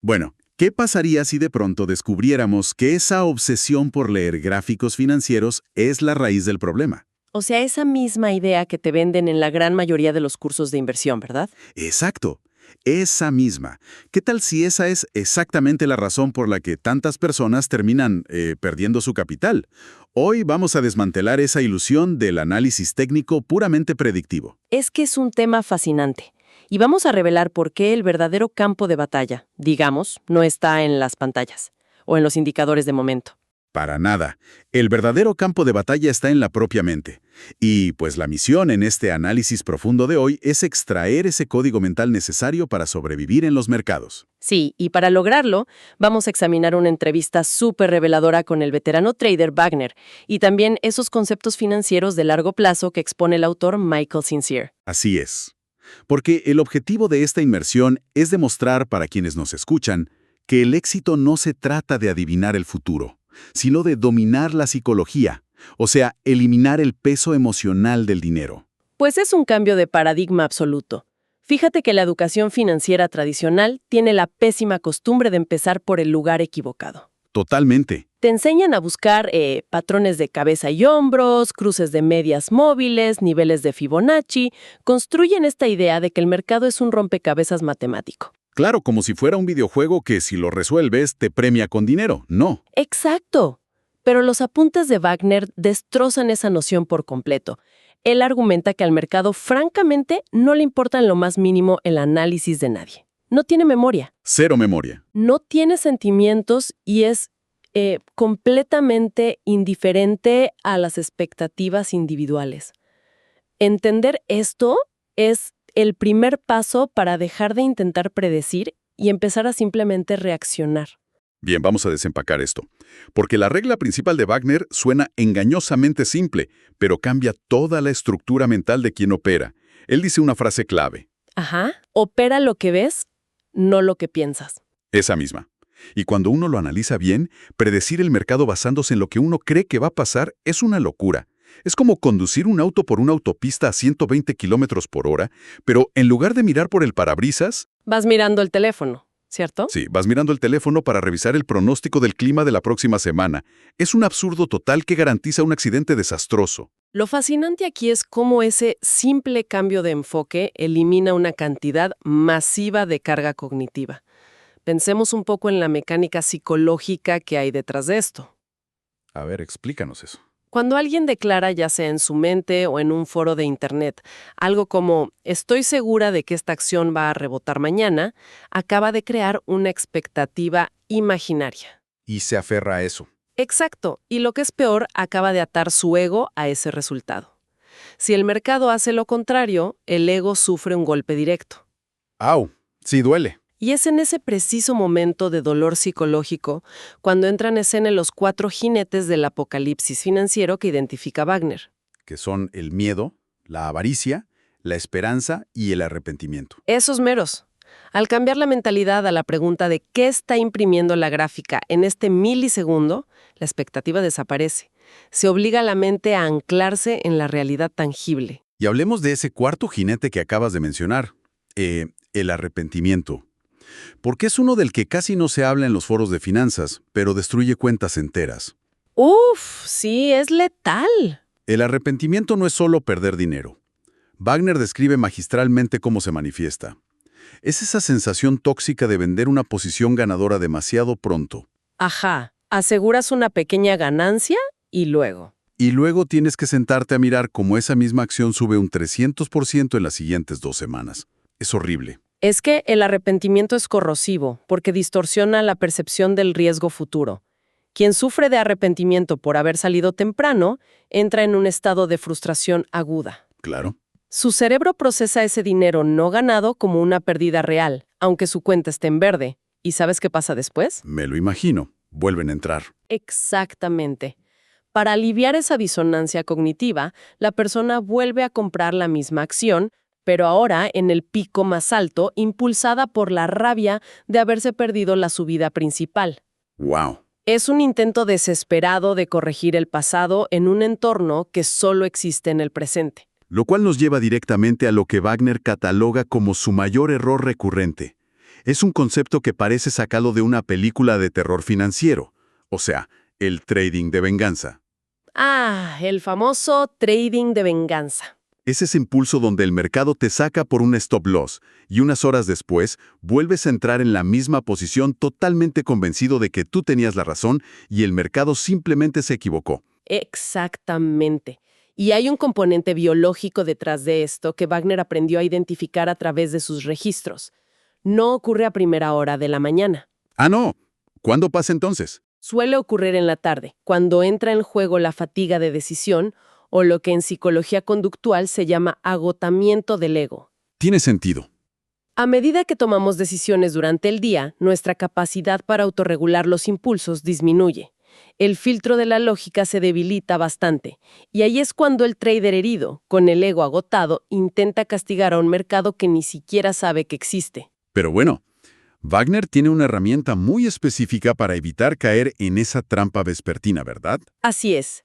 Bueno, ¿qué pasaría si de pronto descubriéramos que esa obsesión por leer gráficos financieros es la raíz del problema? O sea, esa misma idea que te venden en la gran mayoría de los cursos de inversión, ¿verdad? Exacto, esa misma. ¿Qué tal si esa es exactamente la razón por la que tantas personas terminan perdiendo su capital? Hoy vamos a desmantelar esa ilusión del análisis técnico puramente predictivo. Es que es un tema fascinante. Y vamos a revelar por qué el verdadero campo de batalla, digamos, no está en las pantallas o en los indicadores de momento. Para nada. El verdadero campo de batalla está en la propia mente. Y pues la misión en este análisis profundo de hoy es extraer ese código mental necesario para sobrevivir en los mercados. Sí, y para lograrlo, vamos a examinar una entrevista súper reveladora con el veterano trader Wagner y también esos conceptos financieros de largo plazo que expone el autor Michael Sincere. Así es. Porque el objetivo de esta inmersión es demostrar para quienes nos escuchan que el éxito no se trata de adivinar el futuro, sino de dominar la psicología, o sea, eliminar el peso emocional del dinero. Pues es un cambio de paradigma absoluto. Fíjate que la educación financiera tradicional tiene la pésima costumbre de empezar por el lugar equivocado. Totalmente. Te enseñan a buscar patrones de cabeza y hombros, cruces de medias móviles, niveles de Fibonacci. Construyen esta idea de que el mercado es un rompecabezas matemático. Claro, como si fuera un videojuego que si lo resuelves te premia con dinero. No. ¡Exacto! Pero los apuntes de Wagner destrozan esa noción por completo. Él argumenta que al mercado, francamente, no le importa en lo más mínimo el análisis de nadie. No tiene memoria. Cero memoria. No tiene sentimientos y es completamente indiferente a las expectativas individuales. Entender esto es el primer paso para dejar de intentar predecir y empezar a simplemente reaccionar. Bien, vamos a desempacar esto. Porque la regla principal de Wagner suena engañosamente simple, pero cambia toda la estructura mental de quien opera. Él dice una frase clave. Ajá. Opera lo que ves, no lo que piensas. Esa misma. Y cuando uno lo analiza bien, predecir el mercado basándose en lo que uno cree que va a pasar es una locura. Es como conducir un auto por una autopista a 120 kilómetros por hora, pero en lugar de mirar por el parabrisas, Vas mirando el teléfono, ¿cierto? sí, vas mirando el teléfono para revisar el pronóstico del clima de la próxima semana. Es un absurdo total que garantiza un accidente desastroso. Lo fascinante aquí es cómo ese simple cambio de enfoque elimina una cantidad masiva de carga cognitiva. Pensemos un poco en la mecánica psicológica que hay detrás de esto. A ver, explícanos eso. Cuando alguien declara, ya sea en su mente o en un foro de Internet, algo como «estoy segura de que esta acción va a rebotar mañana», acaba de crear una expectativa imaginaria. Y se aferra a eso. Exacto, y lo que es peor, acaba de atar su ego a ese resultado. Si el mercado hace lo contrario, el ego sufre un golpe directo. ¡Au! Sí duele. Y es en ese preciso momento de dolor psicológico cuando entran en escena los 4 jinetes del apocalipsis financiero que identifica Wagner. Que son el miedo, la avaricia, la esperanza y el arrepentimiento. Esos meros. Al cambiar la mentalidad a la pregunta de qué está imprimiendo la gráfica en este milisegundo, la expectativa desaparece. Se obliga a la mente a anclarse en la realidad tangible. Y hablemos de ese cuarto jinete que acabas de mencionar, el arrepentimiento. Porque es uno del que casi no se habla en los foros de finanzas, pero destruye cuentas enteras. ¡Uf! Sí, es letal. El arrepentimiento no es solo perder dinero. Wagner describe magistralmente cómo se manifiesta. Es esa sensación tóxica de vender una posición ganadora demasiado pronto. Ajá. Aseguras una pequeña ganancia y luego. Y luego tienes que sentarte a mirar cómo esa misma acción sube un 300% en las siguientes 2 semanas. Es horrible. Es que el arrepentimiento es corrosivo porque distorsiona la percepción del riesgo futuro. Quien sufre de arrepentimiento por haber salido temprano entra en un estado de frustración aguda. Claro. Su cerebro procesa ese dinero no ganado como una pérdida real, aunque su cuenta esté en verde. ¿Y sabes qué pasa después? Me lo imagino. Vuelven a entrar. Exactamente. Para aliviar esa disonancia cognitiva, la persona vuelve a comprar la misma acción, pero ahora en el pico más alto, impulsada por la rabia de haberse perdido la subida principal. ¡Wow! Es un intento desesperado de corregir el pasado en un entorno que solo existe en el presente. Lo cual nos lleva directamente a lo que Wagner cataloga como su mayor error recurrente, Es un concepto que parece sacado de una película de terror financiero, o sea, el trading de venganza. Ah, el famoso trading de venganza. Es ese impulso donde el mercado te saca por un stop loss y unas horas después vuelves a entrar en la misma posición totalmente convencido de que tú tenías la razón y el mercado simplemente se equivocó. Exactamente. Y hay un componente biológico detrás de esto que Wagner aprendió a identificar a través de sus registros. No ocurre a primera hora de la mañana. Ah, no. ¿Cuándo pasa entonces? Suele ocurrir en la tarde, cuando entra en juego la fatiga de decisión o lo que en psicología conductual se llama agotamiento del ego. Tiene sentido. A medida que tomamos decisiones durante el día, nuestra capacidad para autorregular los impulsos disminuye. El filtro de la lógica se debilita bastante, y ahí es cuando el trader herido, con el ego agotado, intenta castigar a un mercado que ni siquiera sabe que existe. Pero bueno, Wagner tiene una herramienta muy específica para evitar caer en esa trampa vespertina, ¿verdad? Así es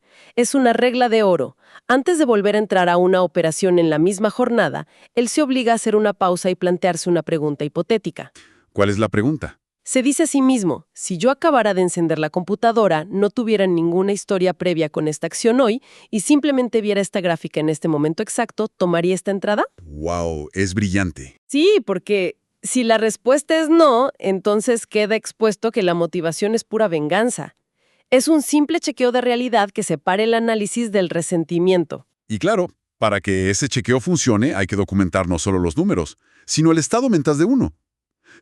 una regla de oro. Antes de volver a entrar a una operación en la misma jornada, él se obliga a hacer una pausa y plantearse una pregunta hipotética. ¿Cuál es la pregunta? Se dice a sí mismo, si yo acabara de encender la computadora, no tuviera ninguna historia previa con esta acción hoy y simplemente viera esta gráfica en este momento exacto, ¿tomaría esta entrada? ¡Wow! Es brillante. Sí, porque si la respuesta es no, entonces queda expuesto que la motivación es pura venganza. Es un simple chequeo de realidad que separa el análisis del resentimiento. Y claro, para que ese chequeo funcione hay que documentar no solo los números, sino el estado mental de uno.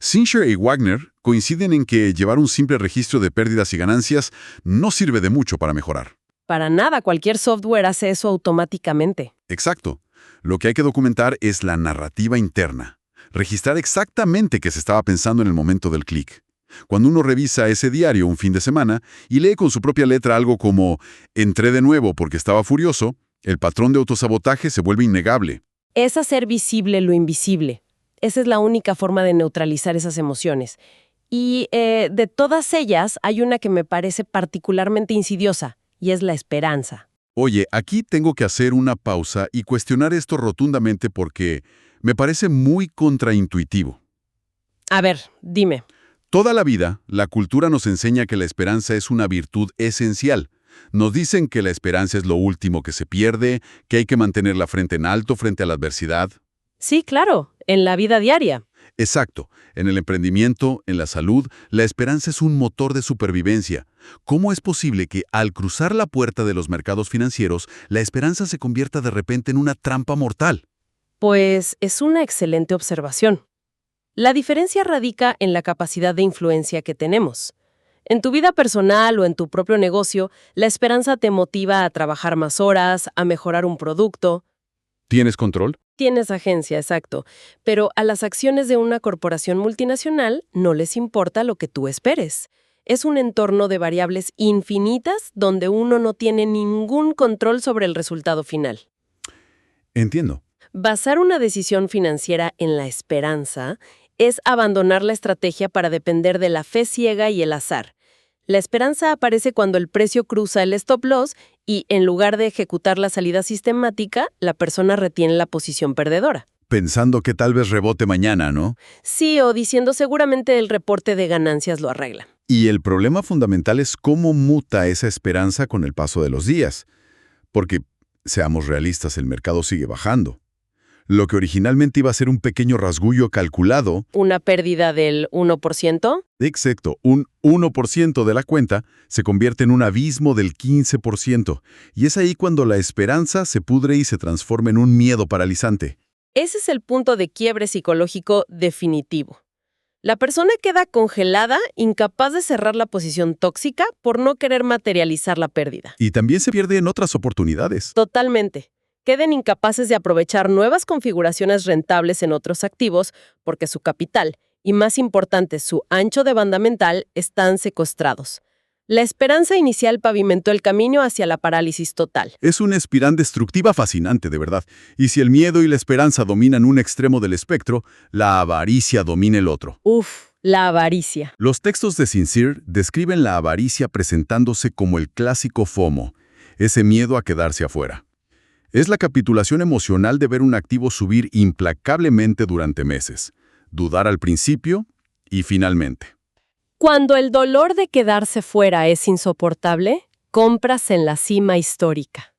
Sinsher y Wagner coinciden en que llevar un simple registro de pérdidas y ganancias no sirve de mucho para mejorar. Para nada, cualquier software hace eso automáticamente. Exacto. Lo que hay que documentar es la narrativa interna. Registrar exactamente qué se estaba pensando en el momento del clic. Cuando uno revisa ese diario un fin de semana y lee con su propia letra algo como «entré de nuevo porque estaba furioso», el patrón de autosabotaje se vuelve innegable. Es hacer visible lo invisible. Esa es la única forma de neutralizar esas emociones. Y de todas ellas, hay una que me parece particularmente insidiosa, y es la esperanza. Oye, aquí tengo que hacer una pausa y cuestionar esto rotundamente porque me parece muy contraintuitivo. A ver, dime. Toda la vida, la cultura nos enseña que la esperanza es una virtud esencial. Nos dicen que la esperanza es lo último que se pierde, que hay que mantener la frente en alto frente a la adversidad. Sí, claro, en la vida diaria. Exacto. En el emprendimiento, en la salud, la esperanza es un motor de supervivencia. ¿Cómo es posible que, al cruzar la puerta de los mercados financieros, la esperanza se convierta de repente en una trampa mortal? Pues es una excelente observación. La diferencia radica en la capacidad de influencia que tenemos. En tu vida personal o en tu propio negocio, la esperanza te motiva a trabajar más horas, a mejorar un producto. ¿Tienes control? Tienes agencia, exacto. Pero a las acciones de una corporación multinacional no les importa lo que tú esperes. Es un entorno de variables infinitas donde uno no tiene ningún control sobre el resultado final. Entiendo. Basar una decisión financiera en la esperanza es abandonar la estrategia para depender de la fe ciega y el azar. La esperanza aparece cuando el precio cruza el stop loss y, en lugar de ejecutar la salida sistemática, la persona retiene la posición perdedora. Pensando que tal vez rebote mañana, ¿no? Sí, o diciendo seguramente el reporte de ganancias lo arregla. Y el problema fundamental es cómo muta esa esperanza con el paso de los días. Porque, seamos realistas, el mercado sigue bajando. Lo que originalmente iba a ser un pequeño rasguño calculado, ¿Una pérdida del 1%? exacto, un 1% de la cuenta, se convierte en un abismo del 15%. Y es ahí cuando la esperanza se pudre y se transforma en un miedo paralizante. Ese es el punto de quiebre psicológico definitivo. La persona queda congelada, incapaz de cerrar la posición tóxica por no querer materializar la pérdida. Y también se pierde en otras oportunidades. Totalmente. Queden incapaces de aprovechar nuevas configuraciones rentables en otros activos porque su capital, y más importante, su ancho de banda mental, están secuestrados. La esperanza inicial pavimentó el camino hacia la parálisis total. Es una espiral destructiva fascinante, de verdad. Y si el miedo y la esperanza dominan un extremo del espectro, la avaricia domina el otro. Uf, la avaricia. Los textos de Sincere describen la avaricia presentándose como el clásico FOMO, ese miedo a quedarse afuera. Es la capitulación emocional de ver un activo subir implacablemente durante meses. Dudar al principio, Y finalmente, Cuando el dolor de quedarse fuera es insoportable, compras en la cima histórica.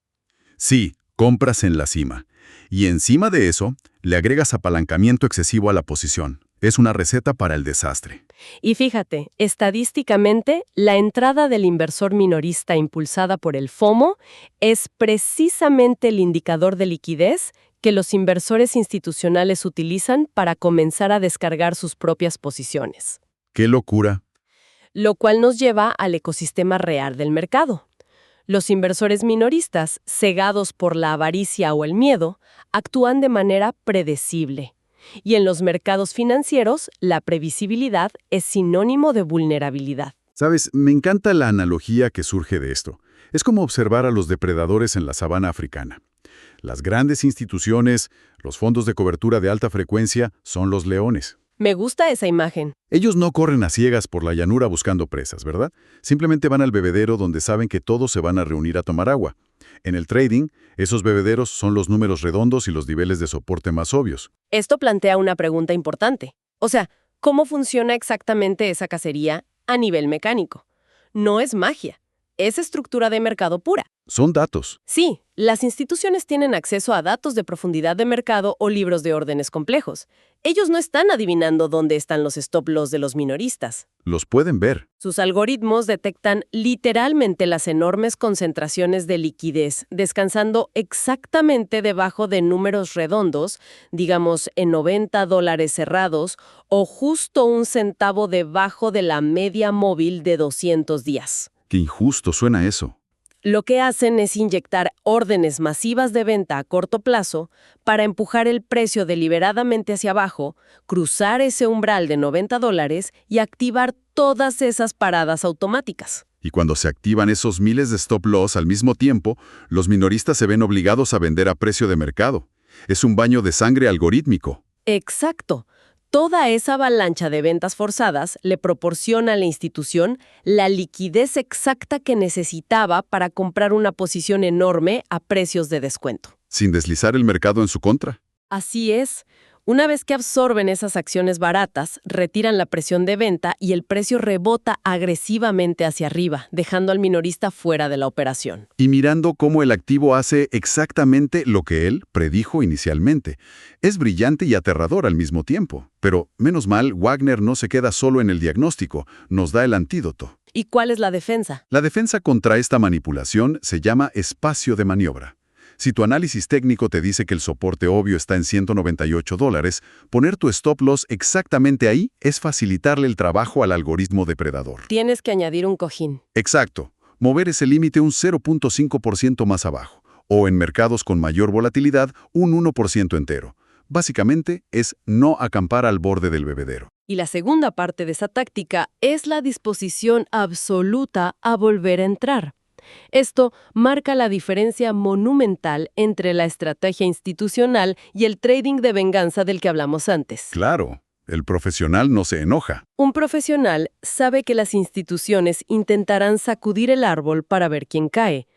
sí, compras en la cima. Y encima de eso, le agregas apalancamiento excesivo a la posición. Es una receta para el desastre. Y fíjate, estadísticamente, la entrada del inversor minorista impulsada por el FOMO es precisamente el indicador de liquidez que los inversores institucionales utilizan para comenzar a descargar sus propias posiciones. ¡Qué locura! Lo cual nos lleva al ecosistema real del mercado. Los inversores minoristas, cegados por la avaricia o el miedo, actúan de manera predecible. Y en los mercados financieros, la previsibilidad es sinónimo de vulnerabilidad. Sabes, me encanta la analogía que surge de esto. Es como observar a los depredadores en la sabana africana. Las grandes instituciones, los fondos de cobertura de alta frecuencia, son los leones. Me gusta esa imagen. Ellos no corren a ciegas por la llanura buscando presas, ¿verdad? Simplemente van al bebedero donde saben que todos se van a reunir a tomar agua. En el trading, esos bebederos son los números redondos y los niveles de soporte más obvios. Esto plantea una pregunta importante. O sea, ¿cómo funciona exactamente esa cacería a nivel mecánico? No es magia, es estructura de mercado pura. Son datos. Sí, las instituciones tienen acceso a datos de profundidad de mercado o libros de órdenes complejos. Ellos no están adivinando dónde están los stop loss de los minoristas. Los pueden ver. Sus algoritmos detectan literalmente las enormes concentraciones de liquidez, descansando exactamente debajo de números redondos, digamos en $90 cerrados, o justo un centavo debajo de la media móvil de 200 días. Qué injusto suena eso. Lo que hacen es inyectar órdenes masivas de venta a corto plazo para empujar el precio deliberadamente hacia abajo, cruzar ese umbral de $90 y activar todas esas paradas automáticas. Y cuando se activan esos miles de stop loss al mismo tiempo, los minoristas se ven obligados a vender a precio de mercado. Es un baño de sangre algorítmico. Exacto. Toda esa avalancha de ventas forzadas le proporciona a la institución la liquidez exacta que necesitaba para comprar una posición enorme a precios de descuento. Sin deslizar el mercado en su contra. Así es. Una vez que absorben esas acciones baratas, retiran la presión de venta y el precio rebota agresivamente hacia arriba, dejando al minorista fuera de la operación. Y mirando cómo el activo hace exactamente lo que él predijo inicialmente. Es brillante y aterrador al mismo tiempo. Pero, menos mal, Wagner no se queda solo en el diagnóstico, nos da el antídoto. ¿Y cuál es la defensa? La defensa contra esta manipulación se llama espacio de maniobra. Si tu análisis técnico te dice que el soporte obvio está en $198, poner tu stop loss exactamente ahí es facilitarle el trabajo al algoritmo depredador. Tienes que añadir un cojín. Exacto. Mover ese límite un 0.5% más abajo, o en mercados con mayor volatilidad, un 1% entero. Básicamente es no acampar al borde del bebedero. Y la segunda parte de esa táctica es la disposición absoluta a volver a entrar. Esto marca la diferencia monumental entre la estrategia institucional y el trading de venganza del que hablamos antes. Claro, el profesional no se enoja. Un profesional sabe que las instituciones intentarán sacudir el árbol para ver quién cae.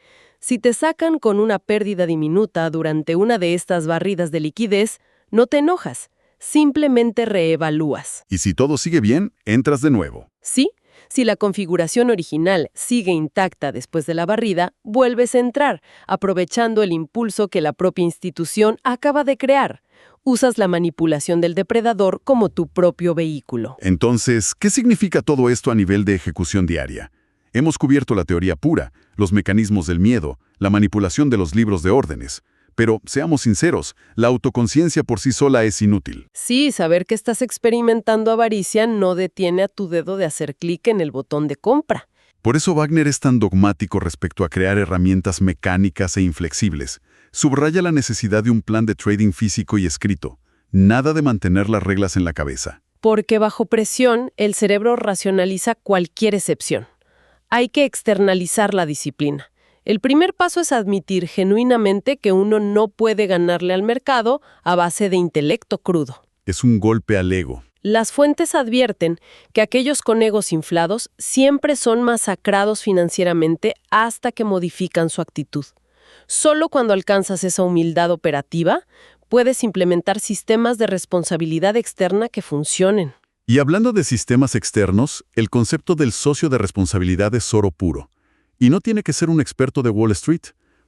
Si te sacan con una pérdida diminuta durante una de estas barridas de liquidez, no te enojas, simplemente reevalúas. Y si todo sigue bien, entras de nuevo. ¿Sí? Si la configuración original sigue intacta después de la barrida, vuelves a entrar, aprovechando el impulso que la propia institución acaba de crear. Usas la manipulación del depredador como tu propio vehículo. Entonces, ¿qué significa todo esto a nivel de ejecución diaria? Hemos cubierto la teoría pura, los mecanismos del miedo, la manipulación de los libros de órdenes. Pero, seamos sinceros, la autoconciencia por sí sola es inútil. Sí, saber que estás experimentando avaricia no detiene a tu dedo de hacer clic en el botón de compra. Por eso Wagner es tan dogmático respecto a crear herramientas mecánicas e inflexibles. Subraya la necesidad de un plan de trading físico y escrito. Nada de mantener las reglas en la cabeza. Porque bajo presión, el cerebro racionaliza cualquier excepción. Hay que externalizar la disciplina. El primer paso es admitir genuinamente que uno no puede ganarle al mercado a base de intelecto crudo. Es un golpe al ego. Las fuentes advierten que aquellos con egos inflados siempre son masacrados financieramente hasta que modifican su actitud. Solo cuando alcanzas esa humildad operativa, puedes implementar sistemas de responsabilidad externa que funcionen. Y hablando de sistemas externos, el concepto del socio de responsabilidad es oro puro. Y no tiene que ser un experto de Wall Street.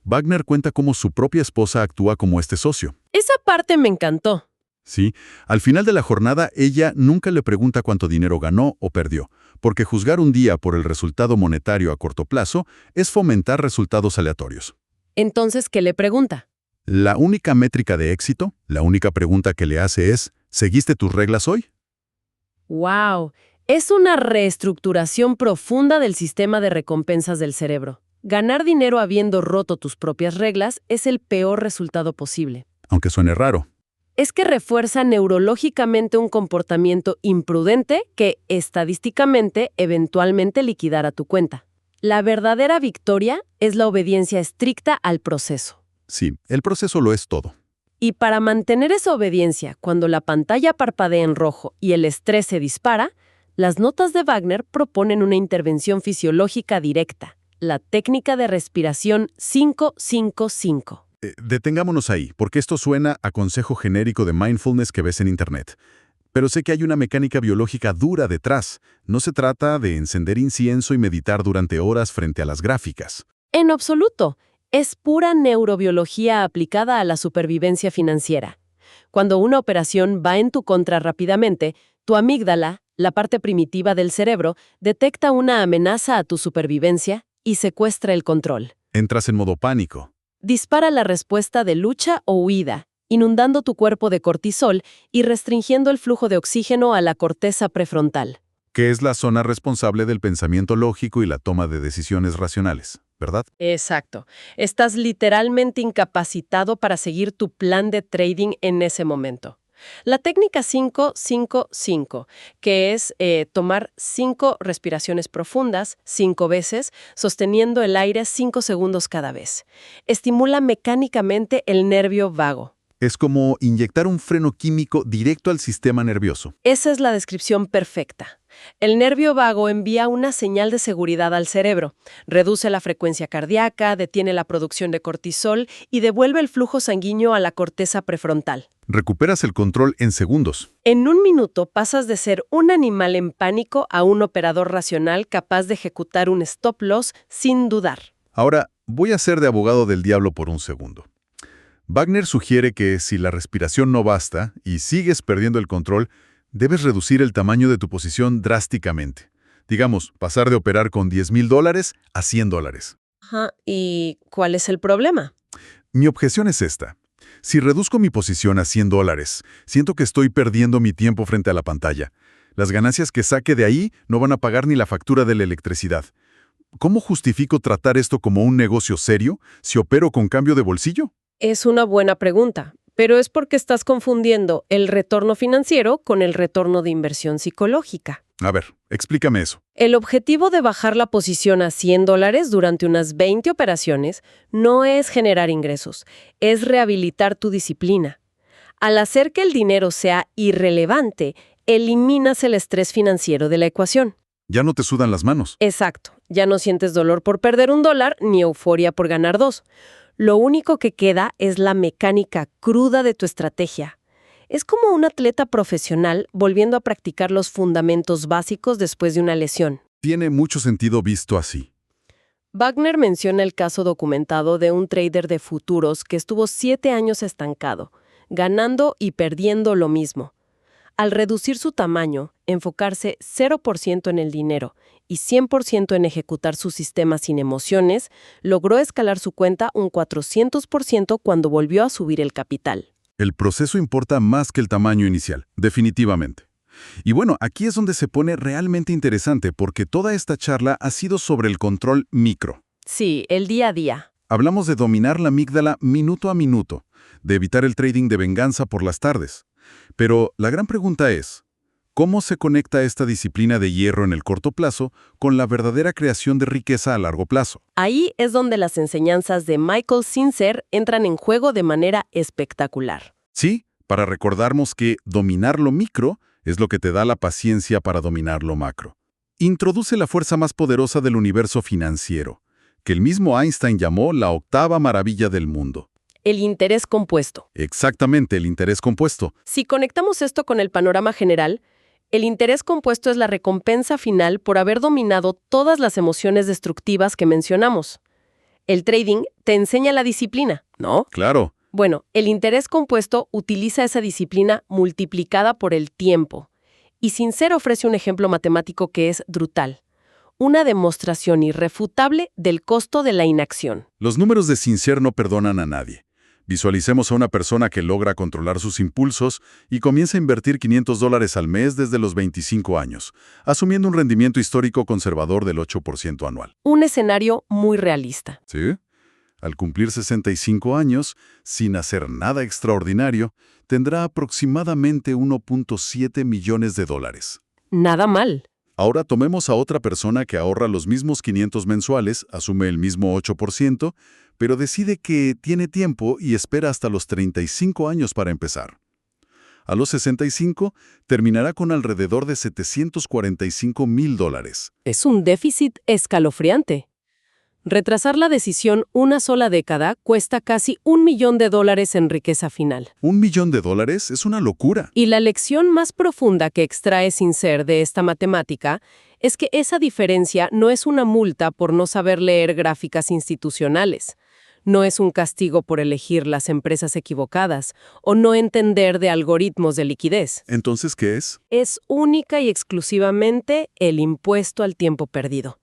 Wagner cuenta cómo su propia esposa actúa como este socio. Esa parte me encantó. Sí, al final de la jornada ella nunca le pregunta cuánto dinero ganó o perdió, porque juzgar un día por el resultado monetario a corto plazo es fomentar resultados aleatorios. Entonces, ¿qué le pregunta? La única métrica de éxito, la única pregunta que le hace es, ¿seguiste tus reglas hoy? ¡Wow! Es una reestructuración profunda del sistema de recompensas del cerebro. Ganar dinero habiendo roto tus propias reglas es el peor resultado posible. Aunque suene raro. Es que refuerza neurológicamente un comportamiento imprudente que, estadísticamente, eventualmente liquidará tu cuenta. La verdadera victoria es la obediencia estricta al proceso. Sí, el proceso lo es todo. Y para mantener esa obediencia, cuando la pantalla parpadea en rojo y el estrés se dispara, las notas de Wagner proponen una intervención fisiológica directa, la técnica de respiración 5-5-5. Detengámonos ahí, porque esto suena a consejo genérico de mindfulness que ves en Internet. Pero sé que hay una mecánica biológica dura detrás. No se trata de encender incienso y meditar durante horas frente a las gráficas. En absoluto, es pura neurobiología aplicada a la supervivencia financiera. Cuando una operación va en tu contra rápidamente, tu amígdala, la parte primitiva del cerebro, detecta una amenaza a tu supervivencia y secuestra el control. Entras en modo pánico. Dispara la respuesta de lucha o huida, inundando tu cuerpo de cortisol y restringiendo el flujo de oxígeno a la corteza prefrontal. Que es la zona responsable del pensamiento lógico y la toma de decisiones racionales, ¿verdad? Exacto. Estás literalmente incapacitado para seguir tu plan de trading en ese momento. La técnica 5-5-5, que es tomar 5 respiraciones profundas 5 veces, sosteniendo el aire 5 segundos cada vez. Estimula mecánicamente el nervio vago. Es como inyectar un freno químico directo al sistema nervioso. Esa es la descripción perfecta. El nervio vago envía una señal de seguridad al cerebro, reduce la frecuencia cardíaca, detiene la producción de cortisol y devuelve el flujo sanguíneo a la corteza prefrontal. Recuperas el control en segundos. En un minuto pasas de ser un animal en pánico a un operador racional capaz de ejecutar un stop loss sin dudar. Ahora, voy a ser de abogado del diablo por un segundo. Wagner sugiere que si la respiración no basta y sigues perdiendo el control, debes reducir el tamaño de tu posición drásticamente. Digamos, pasar de operar con $10,000 a $100. Ajá. ¿Y cuál es el problema? Mi objeción es esta. Si reduzco mi posición a $100, siento que estoy perdiendo mi tiempo frente a la pantalla. Las ganancias que saque de ahí no van a pagar ni la factura de la electricidad. ¿Cómo justifico tratar esto como un negocio serio si opero con cambio de bolsillo? Es una buena pregunta, pero es porque estás confundiendo el retorno financiero con el retorno de inversión psicológica. A ver, explícame eso. El objetivo de bajar la posición a $100 durante unas 20 operaciones no es generar ingresos, es rehabilitar tu disciplina. Al hacer que el dinero sea irrelevante, eliminas el estrés financiero de la ecuación. Ya no te sudan las manos. Exacto, ya no sientes dolor por perder $1 ni euforia por ganar 2. Lo único que queda es la mecánica cruda de tu estrategia. Es como un atleta profesional volviendo a practicar los fundamentos básicos después de una lesión. Tiene mucho sentido visto así. Wagner menciona el caso documentado de un trader de futuros que estuvo 7 años estancado, ganando y perdiendo lo mismo. Al reducir su tamaño, enfocarse 0% en el dinero y 100% en ejecutar su sistema sin emociones, logró escalar su cuenta un 400% cuando volvió a subir el capital. El proceso importa más que el tamaño inicial, definitivamente. Y bueno, aquí es donde se pone realmente interesante porque toda esta charla ha sido sobre el control micro. Sí, el día a día. Hablamos de dominar la amígdala minuto a minuto, de evitar el trading de venganza por las tardes. Pero la gran pregunta es, ¿cómo se conecta esta disciplina de hierro en el corto plazo con la verdadera creación de riqueza a largo plazo? Ahí es donde las enseñanzas de Michael Sinclair entran en juego de manera espectacular. Sí, para recordarnos que dominar lo micro es lo que te da la paciencia para dominar lo macro. Introduce la fuerza más poderosa del universo financiero, que el mismo Einstein llamó la octava maravilla del mundo. El interés compuesto. Exactamente, el interés compuesto. Si conectamos esto con el panorama general, El interés compuesto es la recompensa final por haber dominado todas las emociones destructivas que mencionamos. El trading te enseña la disciplina, ¿no? Claro. Bueno, el interés compuesto utiliza esa disciplina multiplicada por el tiempo. Y Sincero ofrece un ejemplo matemático que es brutal. Una demostración irrefutable del costo de la inacción. Los números de Sincero no perdonan a nadie. Visualicemos a una persona que logra controlar sus impulsos y comienza a invertir $500 al mes desde los 25 años, asumiendo un rendimiento histórico conservador del 8% anual. Un escenario muy realista. ¿Sí? Al cumplir 65 años, sin hacer nada extraordinario, tendrá aproximadamente 1.7 millones de dólares. Nada mal. Ahora tomemos a otra persona que ahorra los mismos 500 mensuales, asume el mismo 8%, pero decide que tiene tiempo y espera hasta los 35 años para empezar. A los 65, terminará con alrededor de $745,000. Es un déficit escalofriante. Retrasar la decisión una sola década cuesta casi $1 millón en riqueza final. $1 millón es una locura. Y la lección más profunda que extrae Sincero de esta matemática es que esa diferencia no es una multa por no saber leer gráficas institucionales. No es un castigo por elegir las empresas equivocadas o no entender de algoritmos de liquidez. ¿Entonces qué es? Es única y exclusivamente el impuesto al tiempo perdido.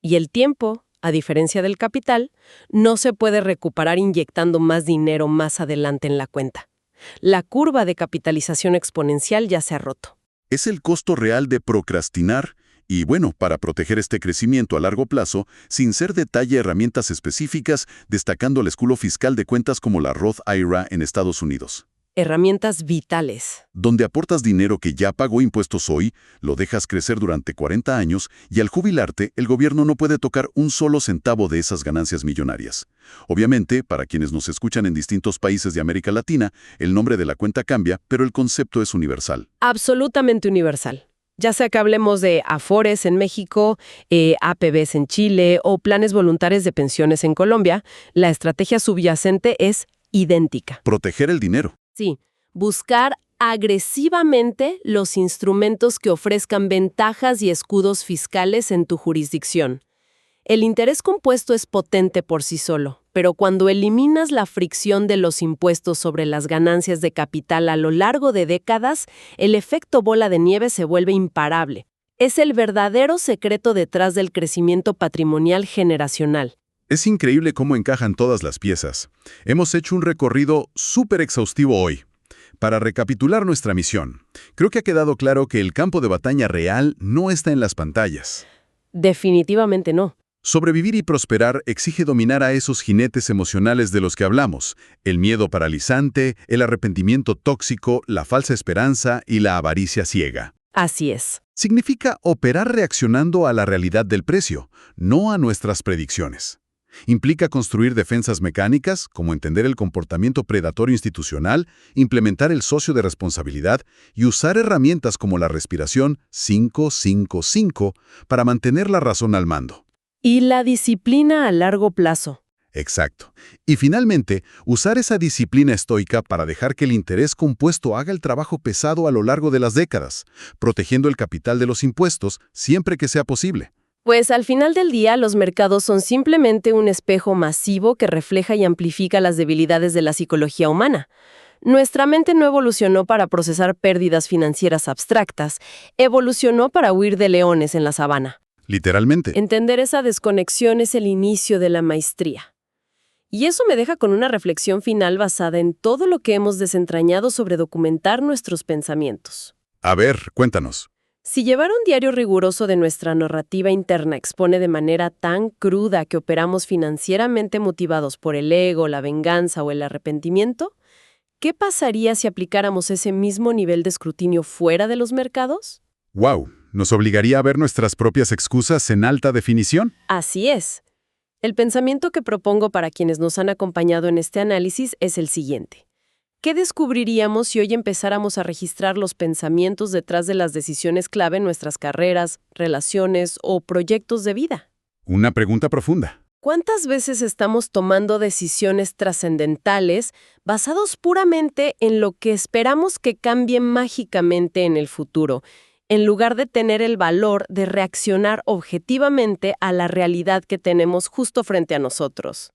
Y el tiempo, a diferencia del capital, no se puede recuperar inyectando más dinero más adelante en la cuenta. La curva de capitalización exponencial ya se ha roto. Es el costo real de procrastinar y, bueno, para proteger este crecimiento a largo plazo, Sincero detalla herramientas específicas, destacando el escudo fiscal de cuentas como la Roth IRA en Estados Unidos. Herramientas vitales. Donde aportas dinero que ya pagó impuestos hoy, lo dejas crecer durante 40 años y al jubilarte, el gobierno no puede tocar un solo centavo de esas ganancias millonarias. Obviamente, para quienes nos escuchan en distintos países de América Latina, el nombre de la cuenta cambia, pero el concepto es universal. Absolutamente universal. Ya sea que hablemos de Afores en México, APBs en Chile o planes voluntarios de pensiones en Colombia, la estrategia subyacente es idéntica. Proteger el dinero. Sí, buscar agresivamente los instrumentos que ofrezcan ventajas y escudos fiscales en tu jurisdicción. El interés compuesto es potente por sí solo, pero cuando eliminas la fricción de los impuestos sobre las ganancias de capital a lo largo de décadas, el efecto bola de nieve se vuelve imparable. Es el verdadero secreto detrás del crecimiento patrimonial generacional. Es increíble cómo encajan todas las piezas. Hemos hecho un recorrido súper exhaustivo hoy. Para recapitular nuestra misión, creo que ha quedado claro que el campo de batalla real no está en las pantallas. Definitivamente no. Sobrevivir y prosperar exige dominar a esos jinetes emocionales de los que hablamos, el miedo paralizante, el arrepentimiento tóxico, la falsa esperanza y la avaricia ciega. Así es. Significa operar reaccionando a la realidad del precio, no a nuestras predicciones. Implica construir defensas mecánicas, como entender el comportamiento predatorio institucional, implementar el socio de responsabilidad y usar herramientas como la respiración 5-5-5 para mantener la razón al mando. Y la disciplina a largo plazo. Exacto. Y finalmente, usar esa disciplina estoica para dejar que el interés compuesto haga el trabajo pesado a lo largo de las décadas, protegiendo el capital de los impuestos siempre que sea posible. Pues al final del día, los mercados son simplemente un espejo masivo que refleja y amplifica las debilidades de la psicología humana. Nuestra mente no evolucionó para procesar pérdidas financieras abstractas, evolucionó para huir de leones en la sabana. Literalmente. Entender esa desconexión es el inicio de la maestría. Y eso me deja con una reflexión final basada en todo lo que hemos desentrañado sobre documentar nuestros pensamientos. A ver, cuéntanos. Si llevar un diario riguroso de nuestra narrativa interna expone de manera tan cruda que operamos financieramente motivados por el ego, la venganza o el arrepentimiento, ¿qué pasaría si aplicáramos ese mismo nivel de escrutinio fuera de los mercados? ¡Wow! ¿Nos obligaría a ver nuestras propias excusas en alta definición? Así es. El pensamiento que propongo para quienes nos han acompañado en este análisis es el siguiente. ¿Qué descubriríamos si hoy empezáramos a registrar los pensamientos detrás de las decisiones clave en nuestras carreras, relaciones o proyectos de vida? Una pregunta profunda. ¿Cuántas veces estamos tomando decisiones trascendentales basados puramente en lo que esperamos que cambie mágicamente en el futuro, en lugar de tener el valor de reaccionar objetivamente a la realidad que tenemos justo frente a nosotros?